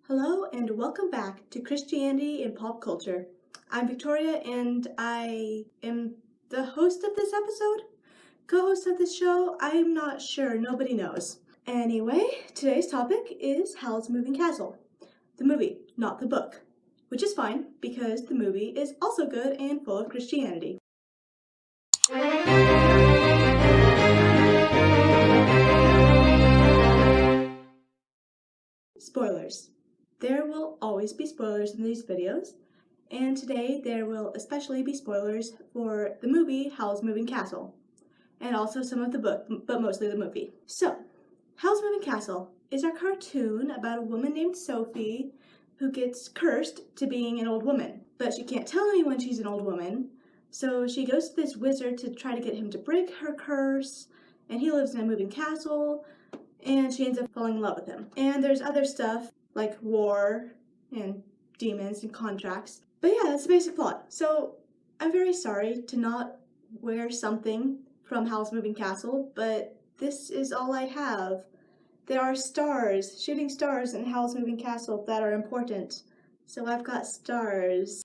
Hello and welcome back to Christianity in Pop Culture. I'm Victoria and I am the host of this episode, co-host of this show. I'm not sure, nobody knows. Anyway, today's topic is Howl's Moving Castle. The movie, not the book, which is fine because the movie is also good and full of Christianity. Spoilers. There will always be spoilers in these videos, and today there will especially be spoilers for the movie Howl's Moving Castle, and also some of the book, but mostly the movie. So, Howl's Moving Castle is our cartoon about a woman named Sophie who gets cursed to being an old woman, but she can't tell anyone she's an old woman, so she goes to this wizard to try to get him to break her curse, and he lives in a moving castle, and she ends up falling in love with him. And there's other stuff like war and demons and contracts. But yeah, that's the basic plot. So I'm very sorry to not wear something from Howl's Moving Castle, but this is all I have. There are stars, shooting stars in Howl's Moving Castle that are important. So I've got stars.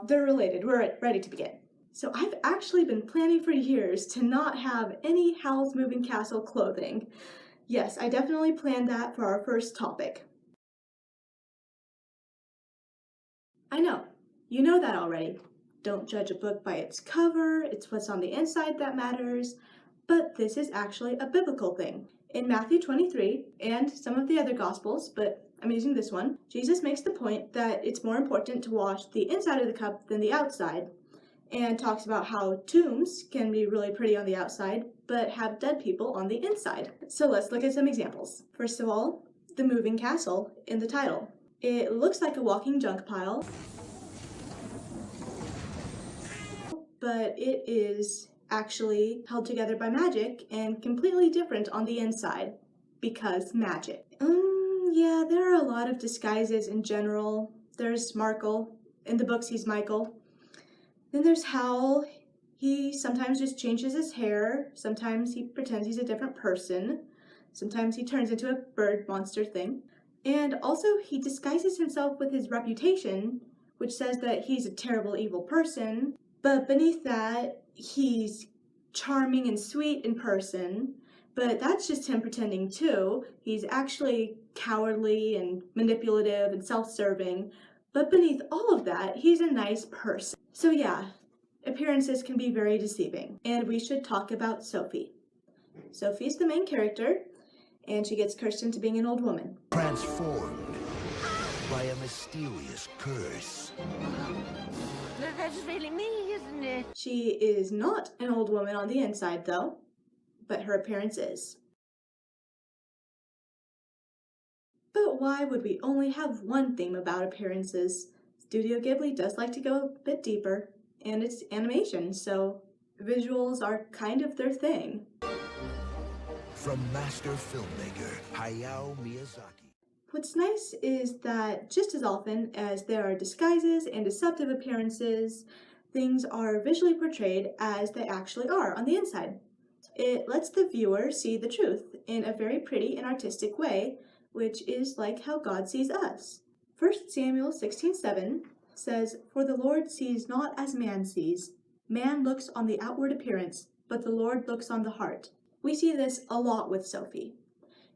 They're related. We're ready to begin. So I've actually been planning for years to not have any Howl's Moving Castle clothing. Yes, I definitely planned that for our first topic. I know, you know that already. Don't judge a book by its cover, it's what's on the inside that matters, but this is actually a biblical thing. In Matthew 23, and some of the other Gospels, but I'm using this one, Jesus makes the point that it's more important to wash the inside of the cup than the outside, and talks about how tombs can be really pretty on the outside, but have dead people on the inside. So let's look at some examples. First of all, the moving castle in the title. It looks like a walking junk pile, but it is actually held together by magic and completely different on the inside, because magic. Yeah, there are a lot of disguises in general. There's Markle. In the books, he's Michael. Then there's Howl. He sometimes just changes his hair. Sometimes he pretends he's a different person. Sometimes he turns into a bird monster thing. And also he disguises himself with his reputation, which says that he's a terrible, evil person. But beneath that, he's charming and sweet in person. But that's just him pretending too. He's actually cowardly and manipulative and self-serving. But beneath all of that, he's a nice person. So yeah, appearances can be very deceiving. And we should talk about Sophie. Sophie's the main character, and she gets cursed into being an old woman. Transformed by a mysterious curse. That's really me, isn't it? She is not an old woman on the inside, though, but her appearance is. But why would we only have one theme about appearances? Studio Ghibli does like to go a bit deeper, and it's animation, so visuals are kind of their thing. From master filmmaker Hayao Miyazaki. What's nice is that just as often as there are disguises and deceptive appearances, things are visually portrayed as they actually are on the inside. It lets the viewer see the truth in a very pretty and artistic way, which is like how God sees us. 1 Samuel 16:7 says, "For the Lord sees not as man sees. Man looks on the outward appearance, but the Lord looks on the heart." We see this a lot with Sophie.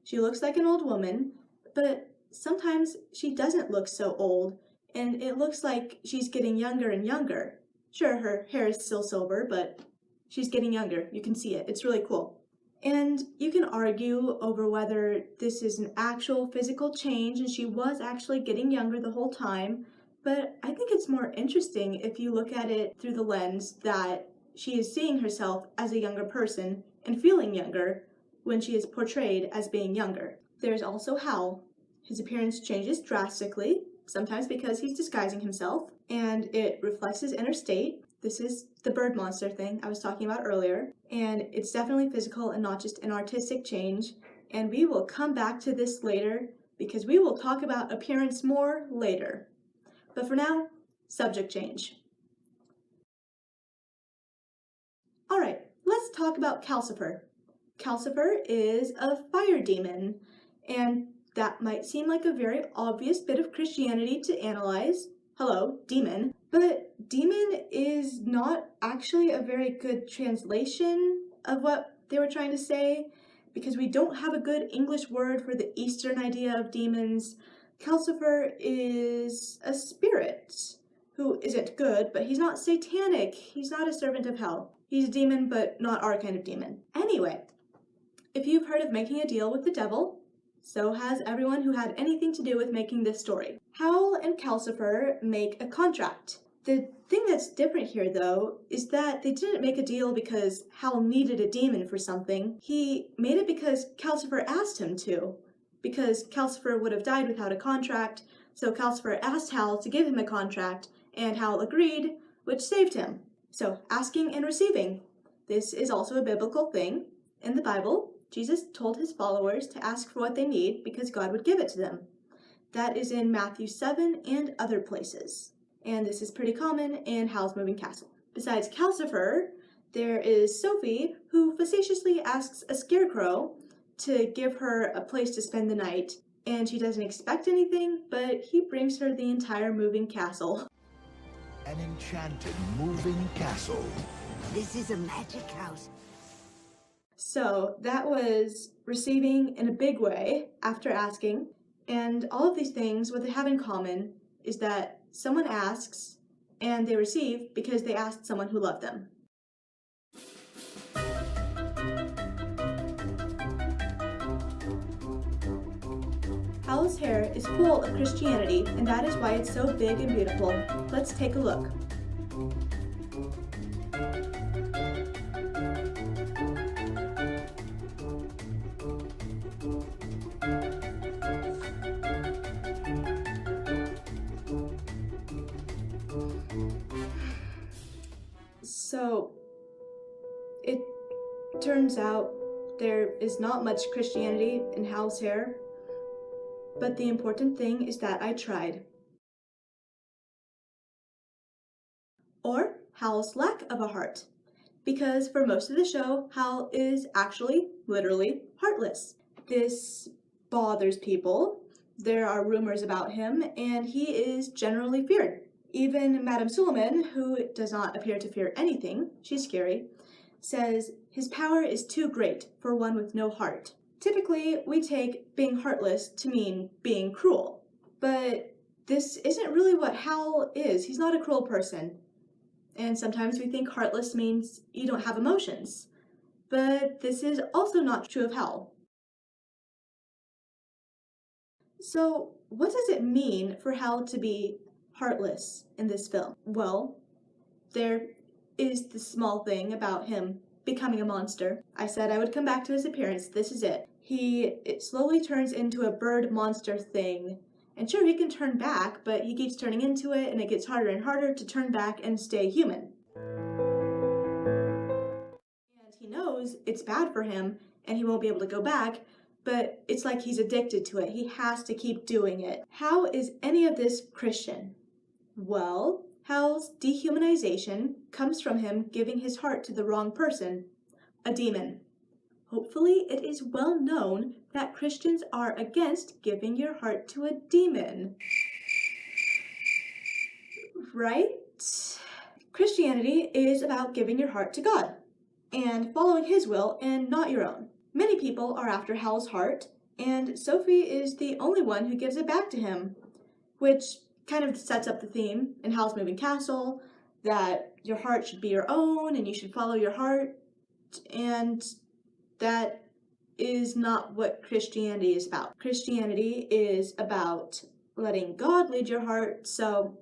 She looks like an old woman, but sometimes she doesn't look so old, and it looks like she's getting younger and younger. Sure, her hair is still silver, but she's getting younger. You can see it. It's really cool. And you can argue over whether this is an actual physical change and she was actually getting younger the whole time, but I think it's more interesting if you look at it through the lens that she is seeing herself as a younger person and feeling younger when she is portrayed as being younger. There's also Howl. His appearance changes drastically, sometimes because he's disguising himself, and it reflects his inner state. This is the bird monster thing I was talking about earlier, and it's definitely physical and not just an artistic change, and we will come back to this later because we will talk about appearance more later. But for now, subject change. Alright, let's talk about Calcifer. Calcifer is a fire demon, and that might seem like a very obvious bit of Christianity to analyze. Hello, demon. But demon is not actually a very good translation of what they were trying to say, because we don't have a good English word for the Eastern idea of demons. Calcifer is a spirit who isn't good, but he's not satanic. He's not a servant of hell. He's a demon, but not our kind of demon. Anyway, if you've heard of making a deal with the devil, so has everyone who had anything to do with making this story. Howl and Calcifer make a contract. The thing that's different here, though, is that they didn't make a deal because Howl needed a demon for something. He made it because Calcifer asked him to. Because Calcifer would have died without a contract, so Calcifer asked Howl to give him a contract, and Howl agreed, which saved him. So, asking and receiving. This is also a biblical thing. In the Bible, Jesus told his followers to ask for what they need because God would give it to them. That is in Matthew 7 and other places. And this is pretty common in Howl's Moving Castle. Besides Calcifer, there is Sophie, who facetiously asks a scarecrow to give her a place to spend the night, and she doesn't expect anything, but he brings her the entire moving castle. An enchanted moving castle. This is a magic house. So that was receiving in a big way after asking, and all of these things, what they have in common is that someone asks and they receive because they asked someone who loved them. Howl's hair is full of Christianity, and that is why it's so big and beautiful. Let's take a look. So, it turns out there is not much Christianity in Howl's hair, but the important thing is that I tried. Or Howl's lack of a heart, because for most of the show, Howl is actually, literally, heartless. This bothers people. There are rumors about him, and he is generally feared. Even Madame Suleiman, who does not appear to fear anything, she's scary, says his power is too great for one with no heart. Typically, we take being heartless to mean being cruel, but this isn't really what Howl is. He's not a cruel person. And sometimes we think heartless means you don't have emotions, but this is also not true of Howl. So, what does it mean for Howl to be heartless in this film? Well, there is the small thing about him becoming a monster. I said I would come back to his appearance. This is it. It slowly turns into a bird monster thing. And sure, he can turn back, but he keeps turning into it, and it gets harder and harder to turn back and stay human. And he knows it's bad for him, and he won't be able to go back, but it's like he's addicted to it. He has to keep doing it. How is any of this Christian? Well, Howl's dehumanization comes from him giving his heart to the wrong person, a demon. Hopefully, it is well known that Christians are against giving your heart to a demon. Right? Christianity is about giving your heart to God and following His will and not your own. Many people are after Howl's heart, and Sophie is the only one who gives it back to him, which kind of sets up the theme in Howl's Moving Castle that your heart should be your own and you should follow your heart, and that is not what Christianity is about. Christianity is about letting God lead your heart, so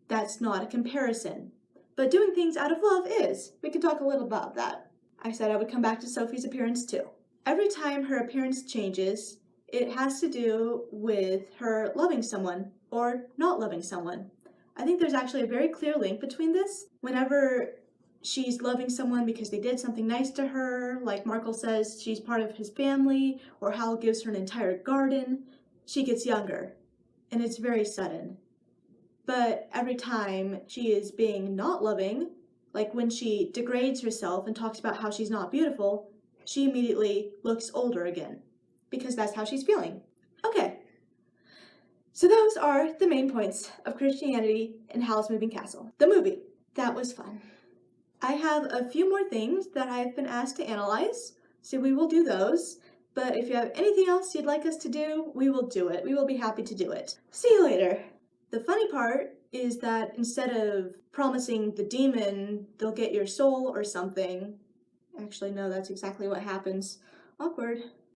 that's not a comparison. But doing things out of love is. We can talk a little about that. I said I would come back to Sophie's appearance too. Every time her appearance changes, it has to do with her loving someone or not loving someone. I think there's actually a very clear link between this. Whenever she's loving someone because they did something nice to her, like Markle says she's part of his family, or Howl gives her an entire garden, she gets younger, and it's very sudden. But every time she is being not loving, like when she degrades herself and talks about how she's not beautiful, she immediately looks older again, because that's how she's feeling. Okay, so those are the main points of Christianity in Howl's Moving Castle, the movie. That was fun. I have a few more things that I've been asked to analyze, so we will do those. But if you have anything else you'd like us to do, we will do it. We will be happy to do it. See you later. The funny part is that instead of promising the demon they'll get your soul or something, actually no, that's exactly what happens. Awkward.